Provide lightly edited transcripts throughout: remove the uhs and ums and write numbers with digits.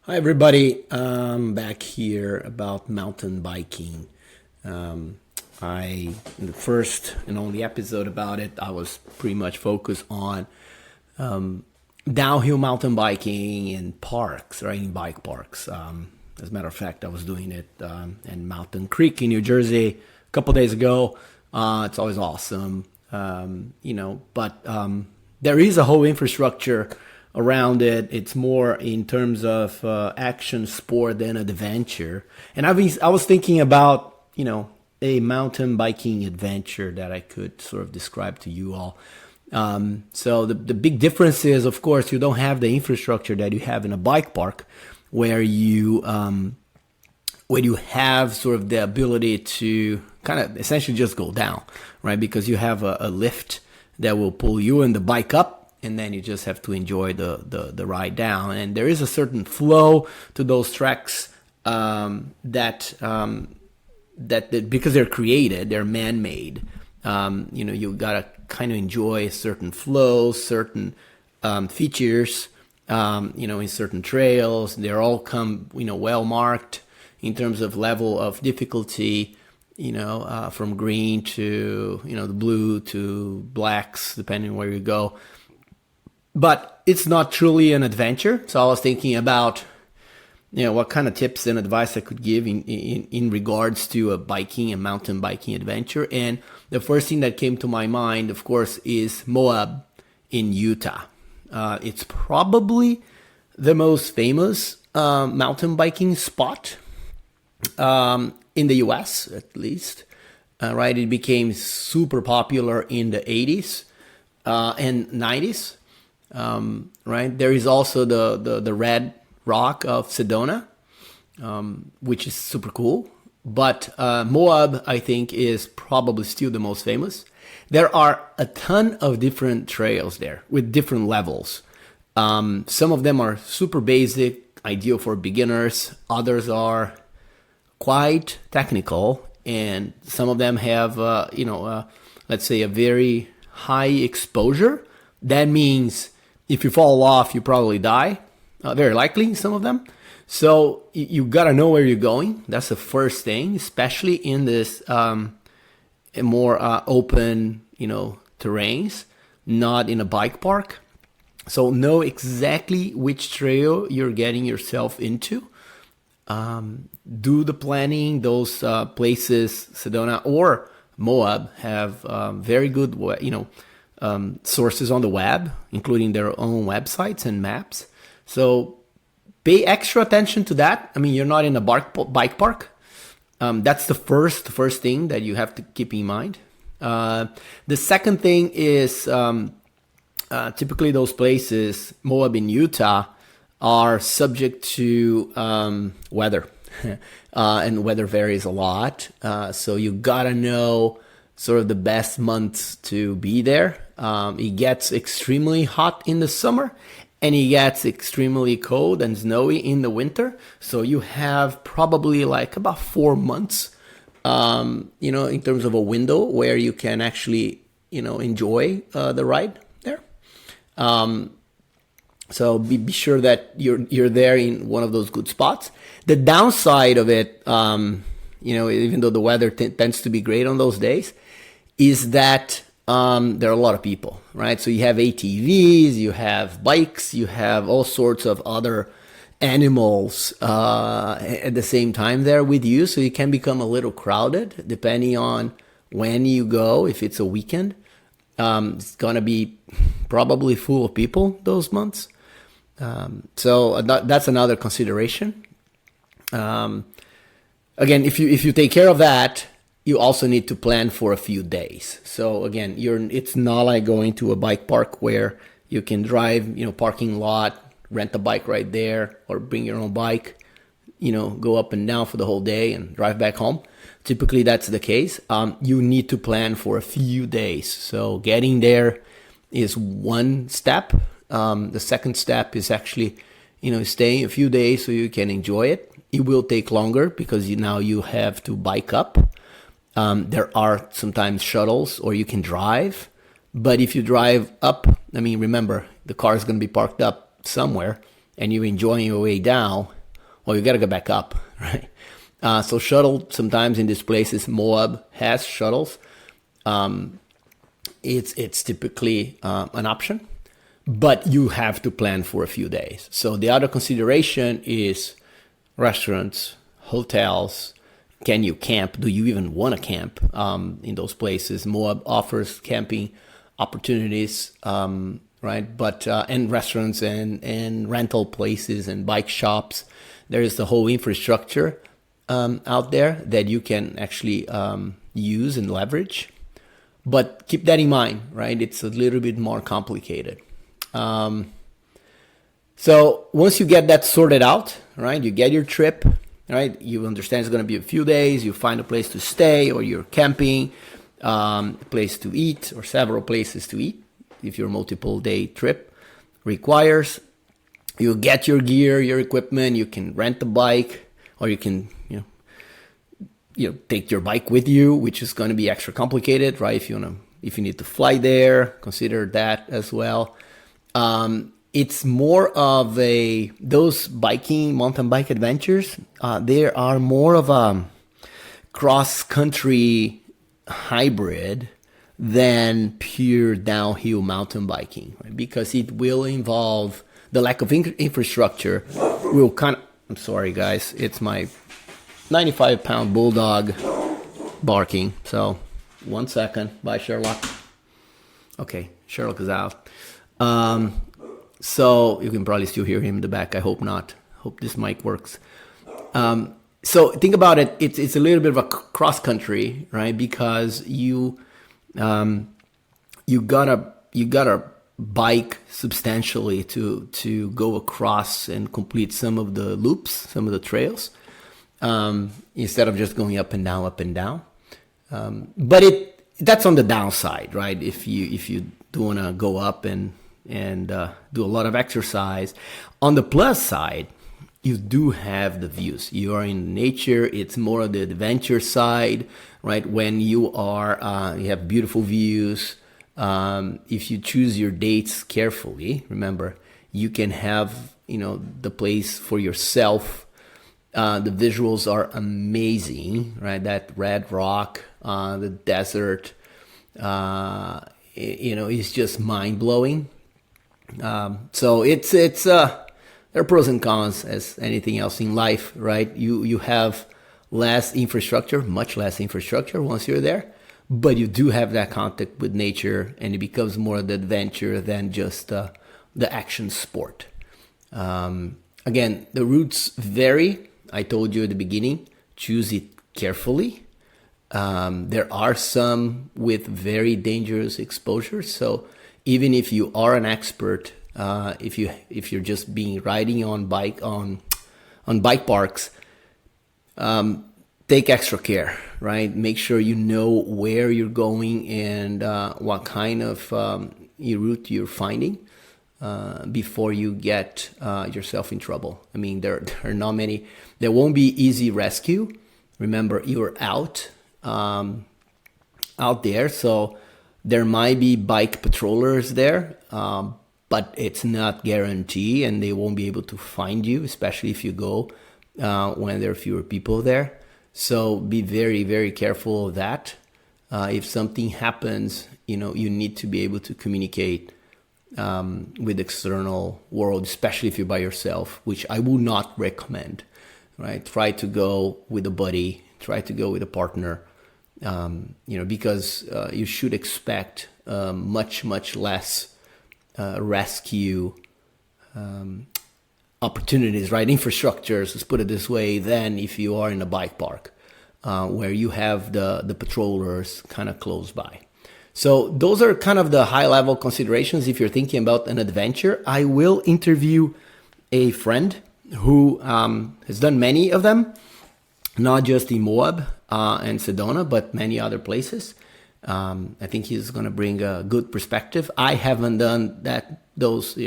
Hi everybody, back here about mountain biking. In the first and only episode about it, I was pretty much focused on downhill mountain biking in parks, right, in bike parks. As a matter of fact, I was doing it in Mountain Creek in New Jersey a couple days ago. It's always awesome, but there is a whole infrastructure around it. It's more in terms of action sport than adventure. And I was thinking about, a mountain biking adventure that I could sort of describe to you all. So the big difference is, of course, you don't have the infrastructure that you have in a bike park, where you have sort of the ability to kind of essentially just go down, right? Because you have a lift that will pull you and the bike up, and then you just have to enjoy the ride down. And there is a certain flow to those tracks that because they're created, they're man-made. You gotta kind of enjoy certain flows, certain features, in certain trails. They're all well marked in terms of level of difficulty, from green to, the blue to blacks, depending where you go. But it's not truly an adventure. So I was thinking about, what kind of tips and advice I could give in regards to a mountain biking adventure. And the first thing that came to my mind, of course, is Moab in Utah. It's probably the most famous mountain biking spot in the US, at least. Right? It became super popular in the 80s and 90s. Right? There is also the Red Rock of Sedona, which is super cool. But Moab, I think, is probably still the most famous. There are a ton of different trails there with different levels. Some of them are super basic, ideal for beginners. Others are quite technical, and some of them have, let's say, a very high exposure. That means if you fall off, you probably die. Very likely, some of them. So you gotta know where you're going. That's the first thing, especially in this more open, terrains, not in a bike park. So know exactly which trail you're getting yourself into. Do the planning. Those places, Sedona or Moab, have very good, sources on the web, including their own websites and maps. So pay extra attention to that. I mean, you're not in a bike park. That's the first thing that you have to keep in mind. The second thing is typically those places, Moab in Utah, are subject to weather. And weather varies a lot. So you gotta know sort of the best months to be there. It gets extremely hot in the summer, and it gets extremely cold and snowy in the winter. So you have probably like about 4 months, in terms of a window where you can actually, enjoy the ride there. So be sure that you're there in one of those good spots. The downside of it, even though the weather tends to be great on those days, is that there are a lot of people, right? So you have ATVs, you have bikes, you have all sorts of other animals at the same time there with you. So you can become a little crowded depending on when you go. If it's a weekend, it's going to be probably full of people those months. So that's another consideration. Again, if you take care of that, you also need to plan for a few days. So again, it's not like going to a bike park where you can drive, parking lot, rent a bike right there, or bring your own bike, go up and down for the whole day and drive back home. Typically that's the case. You need to plan for a few days. So getting there is one step. The second step is actually, staying a few days so you can enjoy it. It will take longer because now you have to bike up. There are sometimes shuttles, or you can drive. But if you drive up, remember, the car is going to be parked up somewhere, and you're enjoying your way down. or you got to go back up, right? So shuttle, sometimes in these places, Moab has shuttles. It's typically an option, but you have to plan for a few days. So the other consideration is restaurants, hotels. Can you camp? Do you even want to camp in those places? Moab offers camping opportunities, right? But and restaurants and rental places and bike shops. There is the whole infrastructure out there that you can actually use and leverage. But keep that in mind, right? It's a little bit more complicated. So once you get that sorted out, right? You get your trip, right? You understand it's going to be a few days. You find a place to stay, or you're camping, a place to eat, or several places to eat. If your multiple day trip requires, you get your gear, your equipment. You can rent a bike, or you can, take your bike with you, which is going to be extra complicated, right? If you need to fly there, consider that as well. It's more of those mountain bike adventures. They are more of a cross-country hybrid than pure downhill mountain biking, right? Because it will involve the lack of infrastructure. I'm sorry, guys. It's my 95-pound bulldog barking. So 1 second. Bye, Sherlock. Okay, Sherlock is out. So you can probably still hear him in the back. I hope not. Hope this mic works. So think about it. It's a little bit of a cross country, right? Because you gotta bike substantially to go across and complete some of the loops, some of the trails, instead of just going up and down, up and down. But that's on the downside, right? If you do want to go up and do a lot of exercise. On the plus side, you do have the views. You are in nature. It's more of the adventure side, right? When you have beautiful views. If you choose your dates carefully, remember, you can have, the place for yourself. The visuals are amazing, right? That red rock, the desert, is just mind blowing. So there are pros and cons as anything else in life, right? You have less infrastructure, much less infrastructure once you're there, but you do have that contact with nature, and it becomes more the adventure than just the action sport. Again, the routes vary. I told you at the beginning, choose it carefully. There are some with very dangerous exposures, so even if you are an expert, if you're just riding on bike parks, take extra care, right? Make sure you know where you're going and what kind of route you're finding before you get yourself in trouble. I mean, there are not many. There won't be easy rescue. Remember, you're out there, so there might be bike patrollers there, but it's not guaranteed, and they won't be able to find you, especially if you go when there are fewer people there. So be very, very careful of that. If something happens, you need to be able to communicate with the external world, especially if you're by yourself, which I would not recommend, right? Try to go with a buddy, try to go with a partner, because you should expect much, much less rescue opportunities, right? Infrastructures, let's put it this way, than if you are in a bike park where you have the patrollers kind of close by. So those are kind of the high-level considerations if you're thinking about an adventure. I will interview a friend who has done many of them, not just in Moab and Sedona, but many other places. I think he's going to bring a good perspective. I haven't done those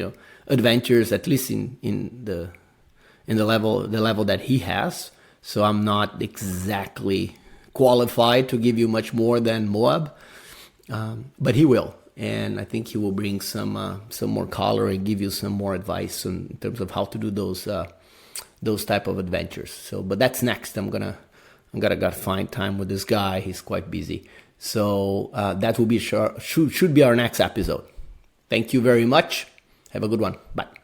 adventures, at least in the level that he has. So I'm not exactly qualified to give you much more than Moab, but he will, and I think he will bring some more color and give you some more advice in terms of how to do those type of adventures. So, but that's next. I'm gotta find time with this guy. He's quite busy. So that will be should be our next episode. Thank you very much. Have a good one. Bye.